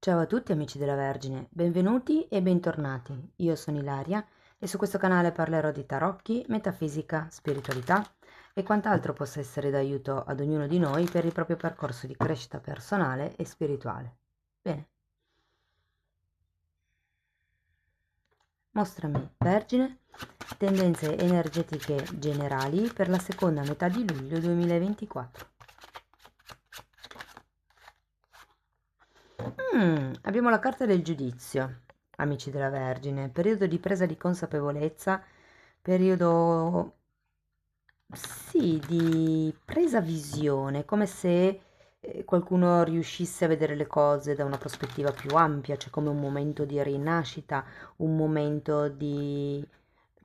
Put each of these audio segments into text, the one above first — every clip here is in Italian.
Ciao a tutti amici della Vergine, benvenuti e bentornati. Io sono Ilaria e su questo canale parlerò di tarocchi, metafisica, spiritualità e quant'altro possa essere d'aiuto ad ognuno di noi per il proprio percorso di crescita personale e spirituale. Bene, mostrami, Vergine, tendenze energetiche generali per la seconda metà di luglio 2024. Abbiamo la carta del giudizio, amici della Vergine, periodo di presa di consapevolezza, periodo, sì, di presa visione, come se qualcuno riuscisse a vedere le cose da una prospettiva più ampia, cioè come un momento di rinascita, un momento di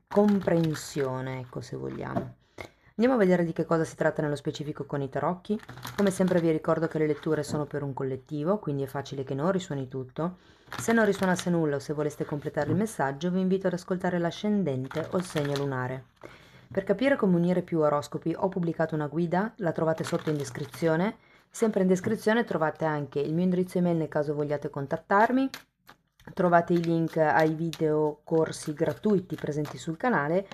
comprensione, ecco, se vogliamo. Andiamo a vedere di che cosa si tratta nello specifico con i tarocchi. Come sempre vi ricordo che le letture sono per un collettivo, quindi è facile che non risuoni tutto. Se non risuonasse nulla o se voleste completare il messaggio, vi invito ad ascoltare l'ascendente o il segno lunare. Per capire come unire più oroscopi ho pubblicato una guida, la trovate sotto in descrizione. Sempre in descrizione trovate anche il mio indirizzo email nel caso vogliate contattarmi. Trovate i link ai video corsi gratuiti presenti sul canale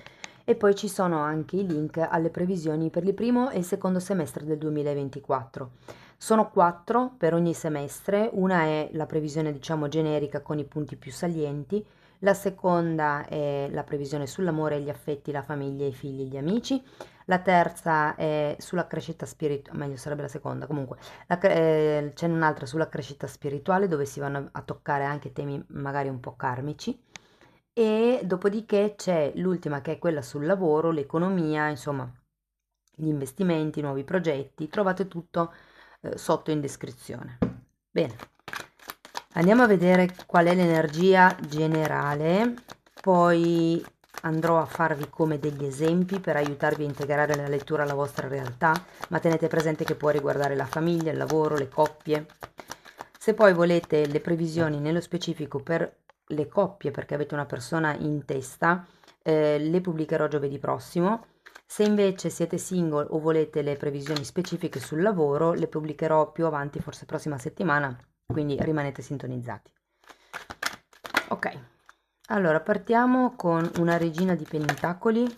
e poi ci sono anche i link alle previsioni per il primo e il secondo semestre del 2024. Sono 4 per ogni semestre, una è la previsione diciamo generica con i punti più salienti, la seconda è la previsione sull'amore e gli affetti, la famiglia, i figli e gli amici, la terza è sulla crescita spirituale, meglio sarebbe la seconda, comunque c'è un'altra sulla crescita spirituale dove si vanno a toccare anche temi magari un po' karmici e dopodiché c'è l'ultima che è quella sul lavoro, l'economia, insomma, gli investimenti, i nuovi progetti, trovate tutto sotto in descrizione. Bene, andiamo a vedere qual è l'energia generale, poi andrò a farvi come degli esempi per aiutarvi a integrare la lettura alla vostra realtà, ma tenete presente che può riguardare la famiglia, il lavoro, le coppie. Se poi volete le previsioni nello specifico per le coppie, perché avete una persona in testa, le pubblicherò giovedì prossimo. Se invece siete single o volete le previsioni specifiche sul lavoro, le pubblicherò più avanti, forse prossima settimana, quindi rimanete sintonizzati. Ok, allora partiamo con una regina di pentacoli.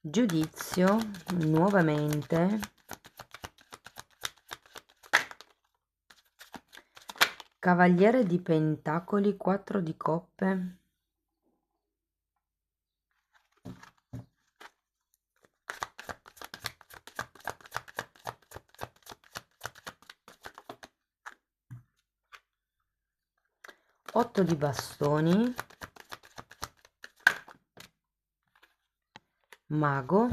Giudizio, nuovamente. Cavaliere di pentacoli, 4 di coppe. Otto di bastoni, mago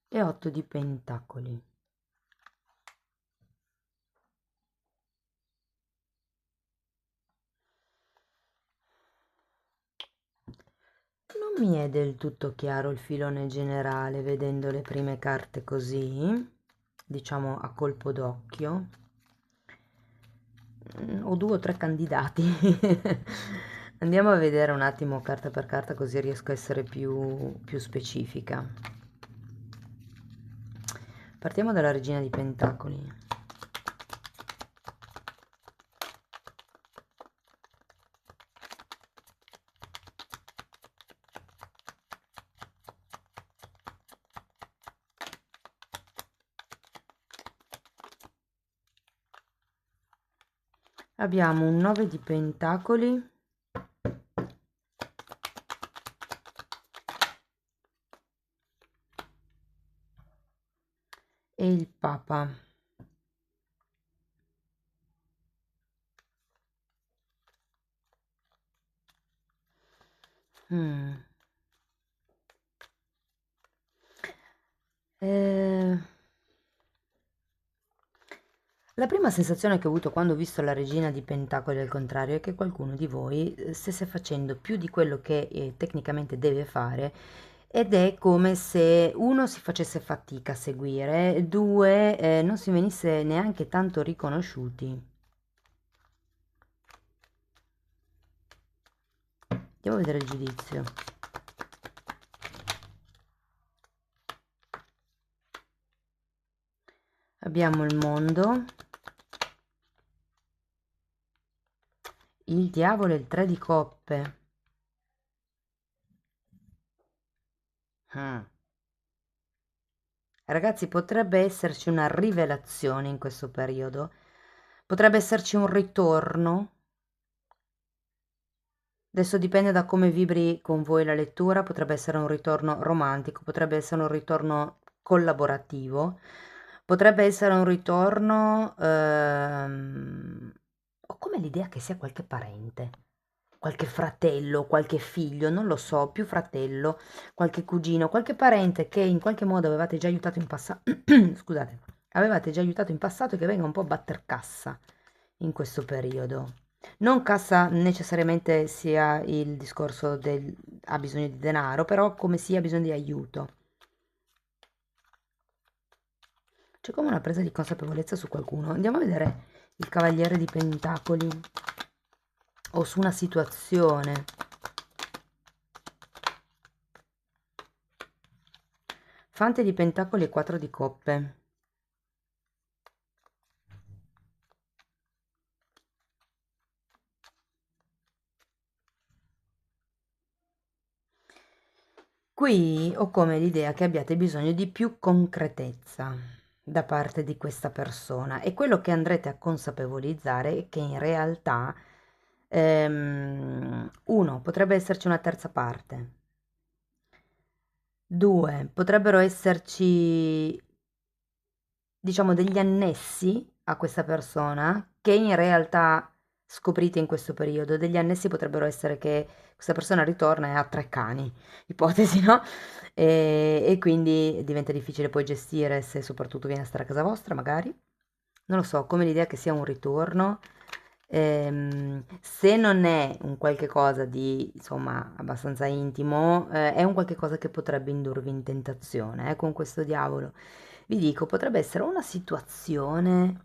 e 8 di pentacoli. Non mi è del tutto chiaro il filone generale vedendo le prime carte così, diciamo a colpo d'occhio. Ho 2 o 3 candidati. Andiamo a vedere un attimo carta per carta così riesco a essere più specifica. Partiamo dalla regina di pentacoli. Abbiamo un 9 di pentacoli e il papa. Mm. Eh, La prima sensazione che ho avuto quando ho visto la regina di pentacoli al contrario è che qualcuno di voi stesse facendo più di quello che tecnicamente deve fare ed è come se uno si facesse fatica a seguire, due non si venisse neanche tanto riconosciuti. Andiamo a vedere il giudizio. Abbiamo il mondo, il diavolo e il 3 di coppe. Ragazzi, potrebbe esserci una rivelazione in questo periodo, potrebbe esserci un ritorno. Adesso dipende da come vibri con voi la lettura, potrebbe essere un ritorno romantico, potrebbe essere un ritorno collaborativo, potrebbe essere un ritorno, ho come l'idea che sia qualche parente, qualche fratello, qualche figlio, non lo so, più fratello, qualche cugino, qualche parente che in qualche modo avevate già aiutato in passato, scusate, avevate già aiutato in passato e che venga un po' a batter cassa in questo periodo. Non cassa necessariamente sia il discorso del ha bisogno di denaro, però come sia ha bisogno di aiuto. C'è come una presa di consapevolezza su qualcuno. Andiamo a vedere il Cavaliere di Pentacoli o su una situazione. Fante di Pentacoli e 4 di Coppe. Qui ho come l'idea che abbiate bisogno di più concretezza da parte di questa persona e quello che andrete a consapevolizzare è che in realtà, uno, potrebbe esserci una terza parte, due, potrebbero esserci, diciamo, degli annessi a questa persona che in realtà scoprite in questo periodo. Degli annessi potrebbero essere che questa persona ritorna e ha 3 cani, ipotesi, no? E quindi diventa difficile poi gestire se soprattutto viene a stare a casa vostra, magari. Non lo so, come l'idea che sia un ritorno. Se non è un qualche cosa di, insomma, abbastanza intimo, è un qualche cosa che potrebbe indurvi in tentazione, con questo diavolo. Vi dico, potrebbe essere una situazione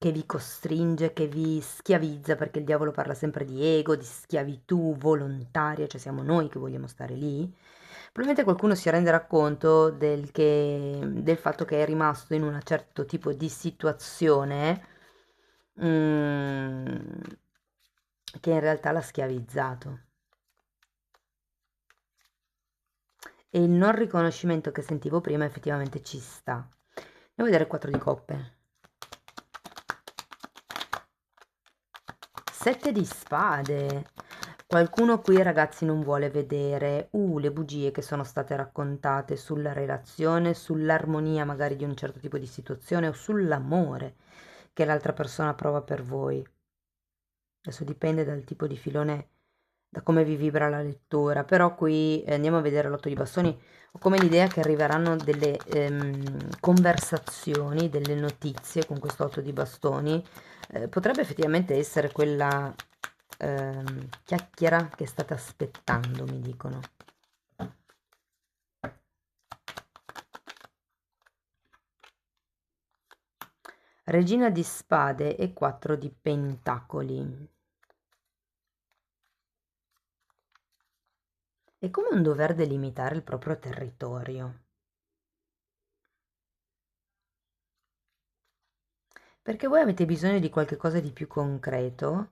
che vi costringe, che vi schiavizza, perché il diavolo parla sempre di ego, di schiavitù volontaria, cioè siamo noi che vogliamo stare lì. Probabilmente qualcuno si renderà conto del fatto che è rimasto in un certo tipo di situazione, mm, che in realtà l'ha schiavizzato. E il non riconoscimento che sentivo prima effettivamente ci sta. Andiamo a vedere 4 di coppe. 7 di spade. Qualcuno qui, ragazzi, non vuole vedere le bugie che sono state raccontate sulla relazione, sull'armonia magari di un certo tipo di situazione o sull'amore che l'altra persona prova per voi. Adesso dipende dal tipo di filone, da come vi vibra la lettura, però qui andiamo a vedere l'otto di bastoni. Ho come l'idea che arriveranno delle conversazioni, delle notizie con questo otto di bastoni. Potrebbe effettivamente essere quella chiacchiera che state aspettando, mi dicono. Regina di spade e 4 di pentacoli. È come un dover delimitare il proprio territorio. Perché voi avete bisogno di qualche cosa di più concreto,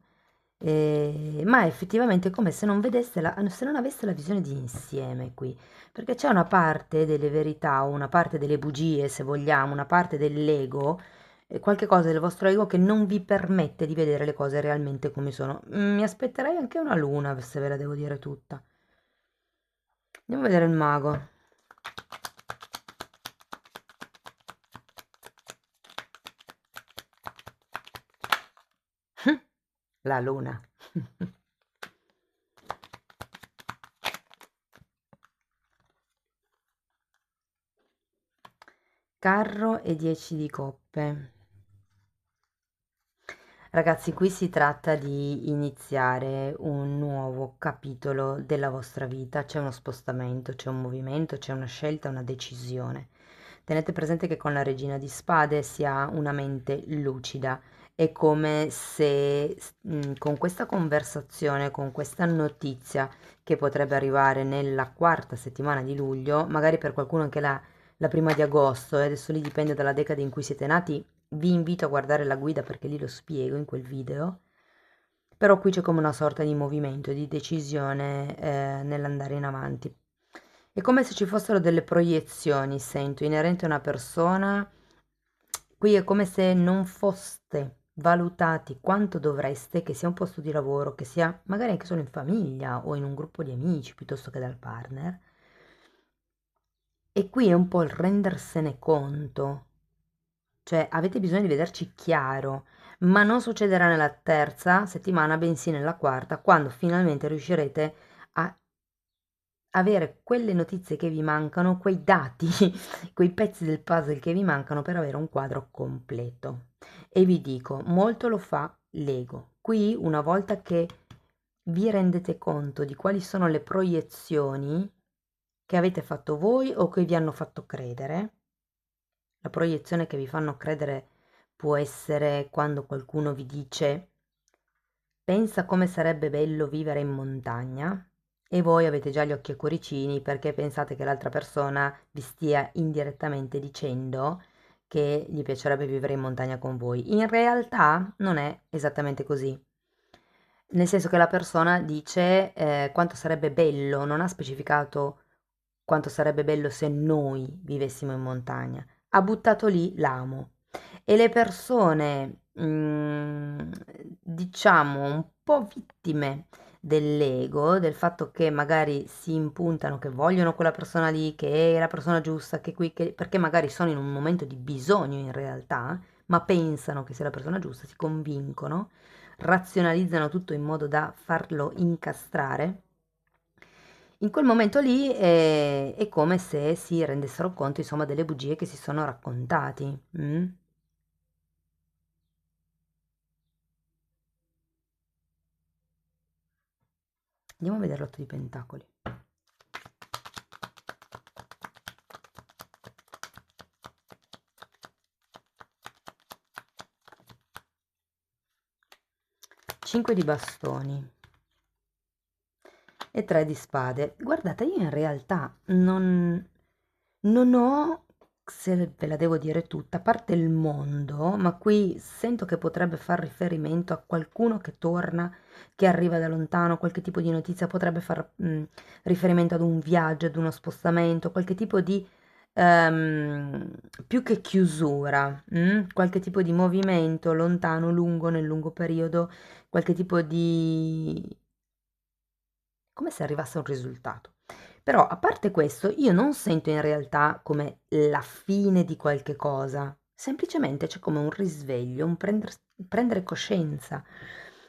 ma effettivamente è come se non vedeste se non aveste la visione di insieme qui, perché c'è una parte delle verità o una parte delle bugie, se vogliamo, una parte dell'ego, qualche cosa del vostro ego che non vi permette di vedere le cose realmente come sono. Mi aspetterei anche una luna, se ve la devo dire tutta. Andiamo a vedere il mago. La luna. Carro e 10 di coppe. Ragazzi, qui si tratta di iniziare un nuovo capitolo della vostra vita, c'è uno spostamento, c'è un movimento, c'è una scelta, una decisione. Tenete presente che con la regina di spade si ha una mente lucida è come se con questa conversazione, con questa notizia che potrebbe arrivare nella quarta settimana di luglio, magari per qualcuno anche la prima di agosto, e adesso lì dipende dalla decade in cui siete nati, vi invito a guardare la guida perché lì lo spiego in quel video, però qui c'è come una sorta di movimento, di decisione nell'andare in avanti. È come se ci fossero delle proiezioni, sento, inerenti a una persona. Qui è come se non foste valutati quanto dovreste, che sia un posto di lavoro, che sia magari anche solo in famiglia o in un gruppo di amici piuttosto che dal partner. E qui è un po' il rendersene conto, cioè avete bisogno di vederci chiaro, ma non succederà nella terza settimana, bensì nella quarta, quando finalmente riuscirete a avere quelle notizie che vi mancano, quei dati, quei pezzi del puzzle che vi mancano per avere un quadro completo. E vi dico, molto lo fa l'ego. Qui, una volta che vi rendete conto di quali sono le proiezioni che avete fatto voi o che vi hanno fatto credere, la proiezione che vi fanno credere può essere quando qualcuno vi dice pensa come sarebbe bello vivere in montagna e voi avete già gli occhi a cuoricini perché pensate che l'altra persona vi stia indirettamente dicendo che gli piacerebbe vivere in montagna con voi. In realtà non è esattamente così. Nel senso che la persona dice quanto sarebbe bello, non ha specificato quanto sarebbe bello se noi vivessimo in montagna. Ha buttato lì l'amo. E le persone, diciamo, un po' vittime dell'ego, del fatto che magari si impuntano, che vogliono quella persona lì, che è la persona giusta, che qui, perché magari sono in un momento di bisogno in realtà, ma pensano che sia la persona giusta, si convincono, razionalizzano tutto in modo da farlo incastrare. In quel momento lì è come se si rendessero conto, insomma, delle bugie che si sono raccontati. Mm? Andiamo a vedere l'otto di pentacoli. Cinque di bastoni e tre di spade. Guardate, io in realtà non ho, se ve la devo dire tutta, a parte il mondo, ma qui sento che potrebbe far riferimento a qualcuno che torna, che arriva da lontano, qualche tipo di notizia, potrebbe far riferimento ad un viaggio, ad uno spostamento, qualche tipo di, ehm, più che chiusura, qualche tipo di movimento lontano, lungo, nel lungo periodo, qualche tipo di come se arrivasse a un risultato. Però a parte questo, io non sento in realtà come la fine di qualche cosa, semplicemente c'è come un risveglio, un prendere coscienza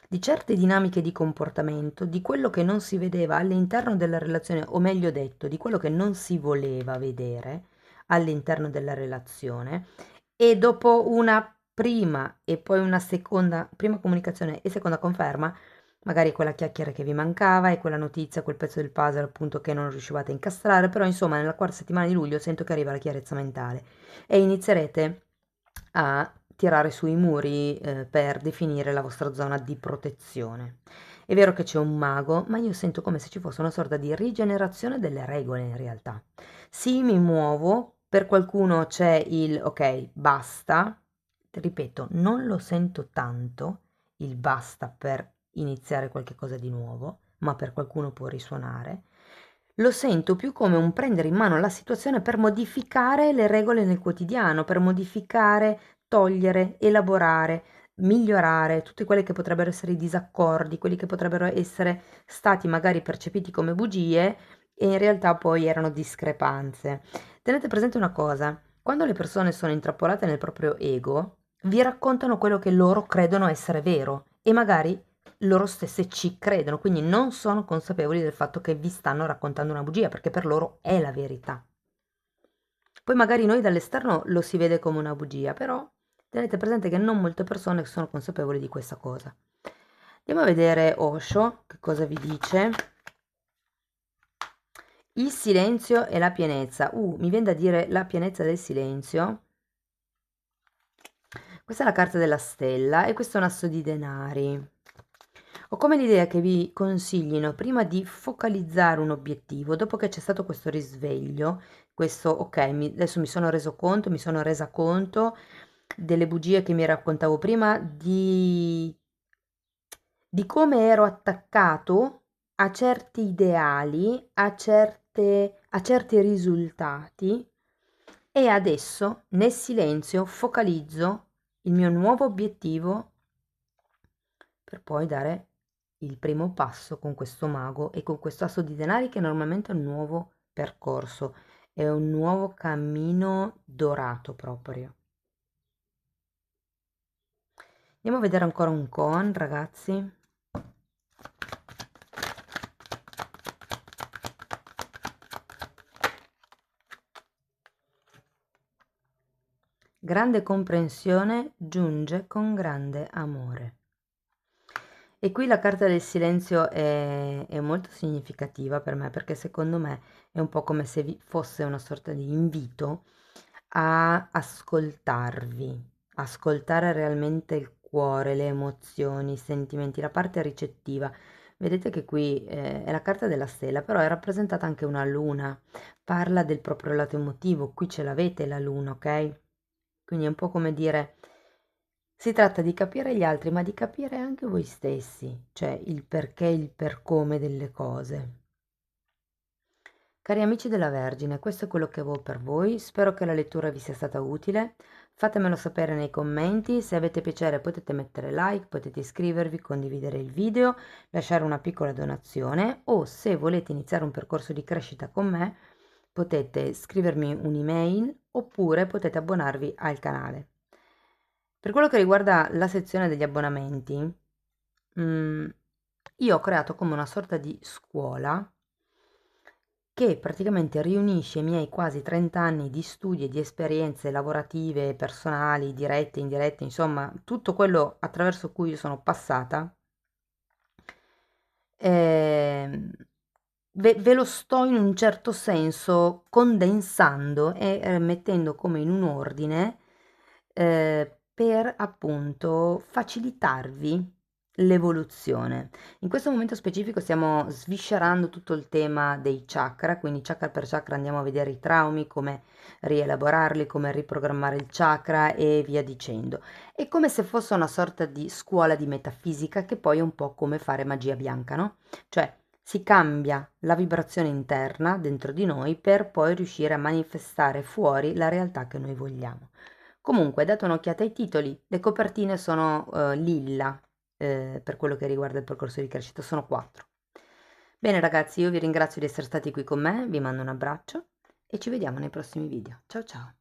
di certe dinamiche di comportamento, di quello che non si vedeva all'interno della relazione, o meglio detto, di quello che non si voleva vedere all'interno della relazione, e dopo una prima e poi una seconda, prima comunicazione e seconda conferma, magari quella chiacchiera che vi mancava e quella notizia, quel pezzo del puzzle appunto che non riuscivate a incastrare, però insomma nella quarta settimana di luglio sento che arriva la chiarezza mentale e inizierete a tirare sui muri per definire la vostra zona di protezione. È vero che c'è un mago, ma io sento come se ci fosse una sorta di rigenerazione delle regole in realtà. Sì, mi muovo, per qualcuno c'è il ok, basta, ripeto, non lo sento tanto il basta per iniziare qualche cosa di nuovo, ma per qualcuno può risuonare. Lo sento più come un prendere in mano la situazione per modificare le regole nel quotidiano, per modificare, togliere, elaborare, migliorare tutti quelli che potrebbero essere i disaccordi, quelli che potrebbero essere stati magari percepiti come bugie e in realtà poi erano discrepanze. Tenete presente una cosa, quando le persone sono intrappolate nel proprio ego, vi raccontano quello che loro credono essere vero e magari loro stesse ci credono, quindi non sono consapevoli del fatto che vi stanno raccontando una bugia, perché per loro è la verità. Poi magari noi dall'esterno lo si vede come una bugia, però tenete presente che non molte persone sono consapevoli di questa cosa. Andiamo a vedere Osho, che cosa vi dice. Il silenzio e la pienezza. Mi viene da dire la pienezza del silenzio. Questa è la carta della stella e questo è un asso di denari. Ho come l'idea che vi consiglino prima di focalizzare un obiettivo, dopo che c'è stato questo risveglio, questo ok, adesso mi sono reso conto, mi sono resa conto delle bugie che mi raccontavo prima, di come ero attaccato a certi ideali, a certi risultati e adesso nel silenzio focalizzo il mio nuovo obiettivo per poi dare il primo passo con questo mago e con questo asso di denari che normalmente è un nuovo percorso, è un nuovo cammino dorato proprio. Andiamo a vedere ancora un con, ragazzi. Grande comprensione giunge con grande amore. E qui la carta del silenzio è molto significativa per me perché secondo me è un po' come se fosse una sorta di invito a ascoltarvi, ascoltare realmente il cuore, le emozioni, i sentimenti, la parte ricettiva. Vedete che qui è la carta della stella, però è rappresentata anche una luna, parla del proprio lato emotivo, qui ce l'avete la luna, ok? Quindi è un po' come dire, si tratta di capire gli altri, ma di capire anche voi stessi, cioè il perché, il per come delle cose. Cari amici della Vergine, questo è quello che avevo per voi, spero che la lettura vi sia stata utile, fatemelo sapere nei commenti, se avete piacere potete mettere like, potete iscrivervi, condividere il video, lasciare una piccola donazione o se volete iniziare un percorso di crescita con me potete scrivermi un'email oppure potete abbonarvi al canale. Per quello che riguarda la sezione degli abbonamenti, io ho creato come una sorta di scuola che praticamente riunisce i miei quasi 30 anni di studi e di esperienze lavorative, personali, dirette, indirette, insomma, tutto quello attraverso cui io sono passata. ehm, ve lo sto in un certo senso condensando e mettendo come in un ordine per appunto facilitarvi l'evoluzione. In questo momento specifico stiamo sviscerando tutto il tema dei chakra, quindi chakra per chakra andiamo a vedere i traumi, come rielaborarli, come riprogrammare il chakra e via dicendo. È come se fosse una sorta di scuola di metafisica che poi è un po' come fare magia bianca, no? Cioè si cambia la vibrazione interna dentro di noi per poi riuscire a manifestare fuori la realtà che noi vogliamo. Comunque, date un'occhiata ai titoli, le copertine sono lilla per quello che riguarda il percorso di crescita, sono 4. Bene ragazzi, io vi ringrazio di essere stati qui con me, vi mando un abbraccio e ci vediamo nei prossimi video. Ciao ciao!